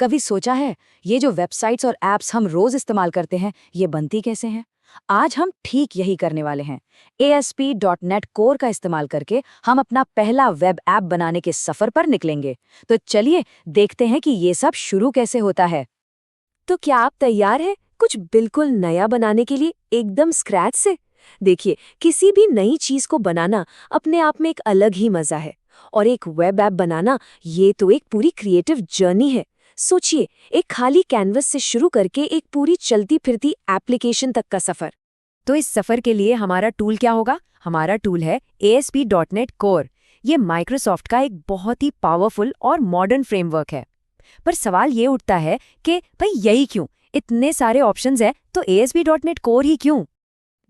कभी सोचा है ये जो वेबसाइट्स और ऐप्स हम रोज इस्तेमाल करते हैं ये बनती कैसे हैं? आज हम ठीक यही करने वाले हैं। ASP.NET कोर का इस्तेमाल करके हम अपना पहला वेब ऐप बनाने के सफर पर निकलेंगे। तो चलिए देखते हैं कि ये सब शुरू कैसे होता है। तो क्या आप तैयार हैं कुछ बिल्कुल नया बनाने के लिए, एकदम स्क्रैच से? देखिए, किसी भी नई चीज को बनाना अपने आप में एक अलग ही मजा है। और एक वेब ऐप बनाना, ये तो एक पूरी क्रिएटिव जर्नी है। सोचिए, एक खाली कैनवस से शुरू करके एक पूरी चलती फिरती एप्लीकेशन तक का सफर। तो इस सफर के लिए हमारा टूल क्या होगा? हमारा टूल है ASP.NET कोर। ये माइक्रोसॉफ्ट का एक बहुत ही पावरफुल और मॉडर्न फ्रेमवर्क है। पर सवाल ये उठता है कि भाई यही क्यों? इतने सारे ऑप्शंस हैं तो ASP.NET कोर ही क्यों?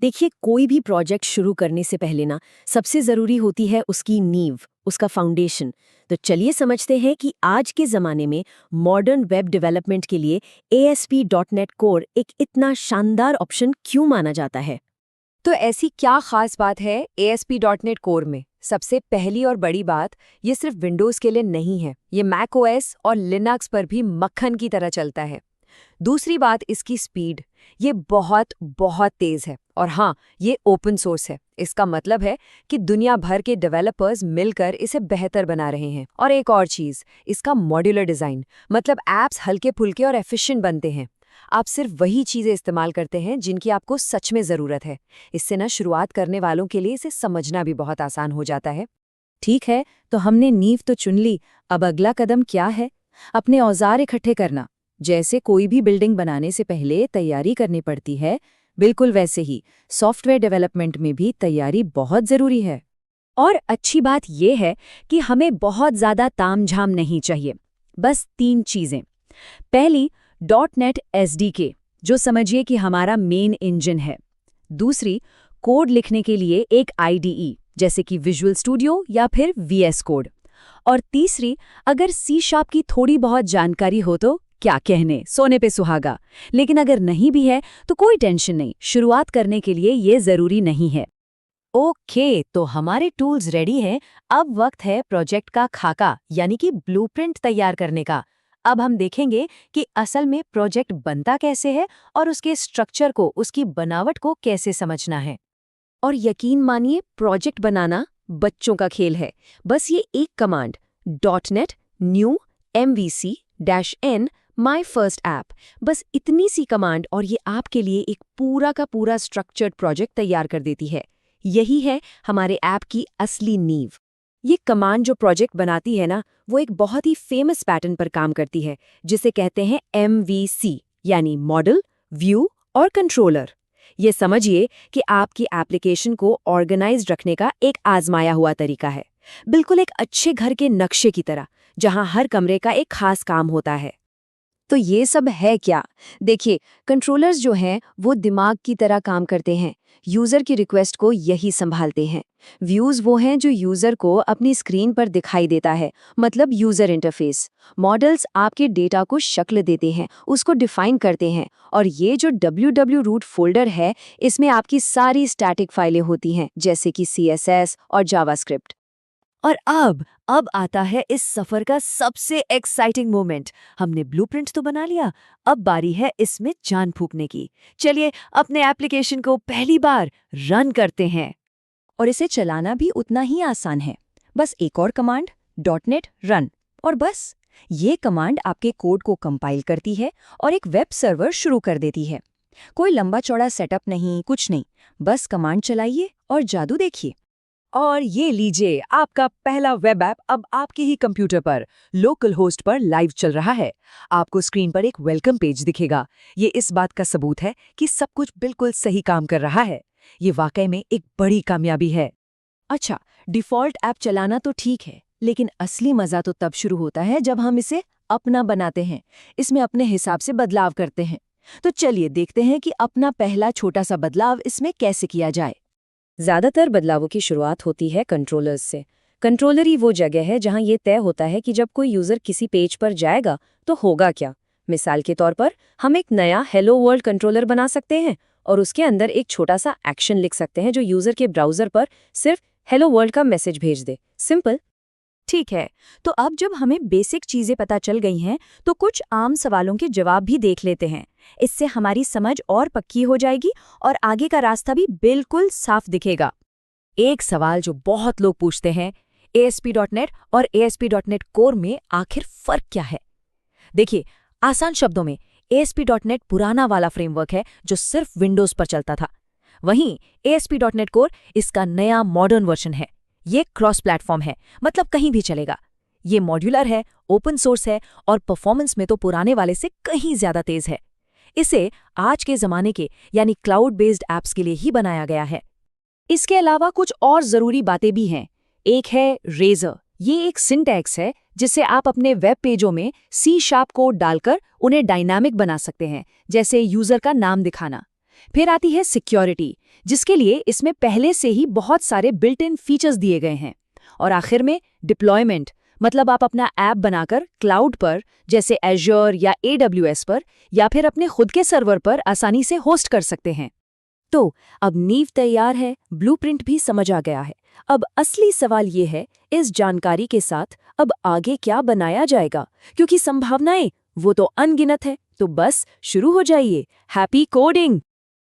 देखिए, कोई भी प्रोजेक्ट शुरू करने से पहले ना सबसे जरूरी होती है उसकी नींव, उसका फाउंडेशन। तो चलिए समझते हैं कि आज के जमाने में मॉडर्न वेब डेवलपमेंट के लिए ASP.NET कोर एक इतना शानदार ऑप्शन क्यों माना जाता है। तो ऐसी क्या खास बात है ASP.NET कोर में? सबसे पहली और बड़ी बात, ये सिर्फ विंडोज के लिए नहीं है, ये मैक OS और लिनक्स पर भी मक्खन की तरह चलता है। दूसरी बात, इसकी स्पीड, ये बहुत बहुत तेज है। और हाँ, ये ओपन सोर्स है। इसका मतलब है कि दुनिया भर के डेवलपर्स मिलकर इसे बेहतर बना रहे हैं। और एक और चीज, इसका मॉड्यूलर डिजाइन, मतलब ऐप्स हल्के फुल्के और एफिशिएंट बनते हैं। आप सिर्फ वही चीजें इस्तेमाल करते हैं जिनकी आपको सच में जरूरत है। इससे ना शुरुआत करने वालों के लिए इसे समझना भी बहुत आसान हो जाता है। ठीक है, तो हमने नींव तो चुन ली, अब अगला कदम क्या है? अपने औजार इकट्ठे करना। जैसे कोई भी बिल्डिंग बनाने से पहले तैयारी करनी पड़ती है, बिल्कुल वैसे ही सॉफ्टवेयर डेवलपमेंट में भी तैयारी बहुत जरूरी है। और अच्छी बात यह है कि हमें बहुत ज्यादा तामझाम नहीं चाहिए। बस 3 चीजें। पहली, .NET SDK, जो समझिए कि हमारा मेन इंजन है। दूसरी, कोड लिखने के लिए एक IDE, जैसे कि विजुअल स्टूडियो या फिर VS कोड। और तीसरी, अगर C# की थोड़ी बहुत जानकारी हो तो क्या कहने, सोने पे सुहागा। लेकिन अगर नहीं भी है तो कोई टेंशन नहीं, शुरुआत करने के लिए ये जरूरी नहीं है। ओके, तो हमारे टूल्स रेडी हैं। अब वक्त है प्रोजेक्ट का खाका यानी कि ब्लूप्रिंट तैयार करने का। अब हम देखेंगे कि असल में प्रोजेक्ट बनता कैसे है और उसके स्ट्रक्चर को, उसकी बनावट को कैसे समझना है। और यकीन मानिए, प्रोजेक्ट बनाना बच्चों का खेल है। बस ये एक command, .NET new MVC-N My First App, बस इतनी सी कमांड और ये आपके लिए एक पूरा का पूरा स्ट्रक्चर्ड प्रोजेक्ट तैयार कर देती है। यही है हमारे ऐप की असली नींव। ये कमांड जो प्रोजेक्ट बनाती है ना, वो एक बहुत ही फेमस पैटर्न पर काम करती है, जिसे कहते हैं MVC, यानी मॉडल, व्यू और कंट्रोलर। ये समझिए कि आपकी एप्लीकेशन को ऑर्गेनाइज्ड रखने का एक आजमाया हुआ तरीका है। बिल्कुल एक अच्छे घर के नक्शे की तरह, जहां हर कमरे का एक खास काम होता है। तो ये सब है क्या? देखिए, कंट्रोलर्स जो हैं वो दिमाग की तरह काम करते हैं। यूजर की रिक्वेस्ट को यही संभालते हैं। व्यूज वो हैं जो यूजर को अपनी स्क्रीन पर दिखाई देता है, मतलब यूजर इंटरफेस। मॉडल्स आपके डेटा को शक्ल देते हैं, उसको डिफाइन करते हैं। और ये जो www रूट फोल्डर है, इसमें आपकी सारी स्टैटिक फाइलें होती हैं, जैसे कि CSS और जावास्क्रिप्ट। और अब आता है इस सफर का सबसे एक्साइटिंग मोमेंट। हमने ब्लूप्रिंट तो बना लिया, अब बारी है इसमें जान फूंकने की। चलिए अपने एप्लीकेशन को पहली बार रन करते हैं। और इसे चलाना भी उतना ही आसान है। बस एक और कमांड, .NET run, और बस ये कमांड आपके कोड को कंपाइल करती है और एक वेब सर्वर शुरू कर देती है। कोई लंबा चौड़ा सेटअप नहीं, कुछ नहीं, बस कमांड चलाइए और जादू देखिए। और ये लीजिए, आपका पहला वेब ऐप अब आपके ही कंप्यूटर पर लोकल होस्ट पर लाइव चल रहा है। आपको स्क्रीन पर एक वेलकम पेज दिखेगा। ये इस बात का सबूत है कि सब कुछ बिल्कुल सही काम कर रहा है। ये वाकई में एक बड़ी कामयाबी है। अच्छा, डिफ़ॉल्ट ऐप चलाना तो ठीक है, लेकिन असली मज़ा तो तब शुरू होता है जब हम इसे अपना बनाते हैं, इसमें अपने हिसाब से बदलाव करते हैं। तो चलिए देखते हैं कि अपना पहला छोटा सा बदलाव इसमें कैसे किया जाए। ज़्यादातर बदलावों की शुरुआत होती है कंट्रोलर्स से। कंट्रोलर ही वो जगह है जहां ये तय होता है कि जब कोई यूज़र किसी पेज पर जाएगा तो होगा क्या। मिसाल के तौर पर हम एक नया हेलो वर्ल्ड कंट्रोलर बना सकते हैं और उसके अंदर एक छोटा सा एक्शन लिख सकते हैं जो यूज़र के ब्राउज़र पर सिर्फ हेलो वर्ल्ड का मैसेज भेज दे। सिंपल। ठीक है, तो अब जब हमें बेसिक चीजें पता चल गई हैं, तो कुछ आम सवालों के जवाब भी देख लेते हैं। इससे हमारी समझ और पक्की हो जाएगी और आगे का रास्ता भी बिल्कुल साफ दिखेगा। एक सवाल जो बहुत लोग पूछते हैं, ASP.NET और ASP.NET Core में आखिर फर्क क्या है? देखिए, आसान शब्दों में ASP.NET पुराना वाला फ्रेमवर्क है जो सिर्फ विंडोज पर चलता था। वहीं ASP.NET Core इसका नया मॉडर्न वर्जन है। ये क्रॉस प्लेटफॉर्म है, मतलब कहीं भी चलेगा। ये मॉड्यूलर है, ओपन सोर्स है और परफॉर्मेंस में तो पुराने वाले से कहीं ज्यादा तेज है। इसे आज के जमाने के यानी क्लाउड बेस्ड ऐप्स के लिए ही बनाया गया है। इसके अलावा कुछ और जरूरी बातें भी हैं। एक है रेजर। ये एक सिंटैक्स है जिससे आप अपने वेब पेजों में C# कोड डालकर उन्हें डायनामिक बना सकते हैं, जैसे यूजर का नाम दिखाना। फिर आती है सिक्योरिटी, जिसके लिए इसमें पहले से ही बहुत सारे बिल्ट इन फीचर्स दिए गए हैं। और आखिर में डिप्लॉयमेंट, मतलब आप अपना ऐप बनाकर क्लाउड पर जैसे एज्योर या AWS पर या फिर अपने खुद के सर्वर पर आसानी से होस्ट कर सकते हैं। तो अब नींव तैयार है, ब्लूप्रिंट भी समझ आ गया है। अब असली सवाल ये है, इस जानकारी के साथ अब आगे क्या बनाया जाएगा, क्योंकि संभावनाएं वो तो अनगिनत है। तो बस शुरू हो जाइए। Happy coding.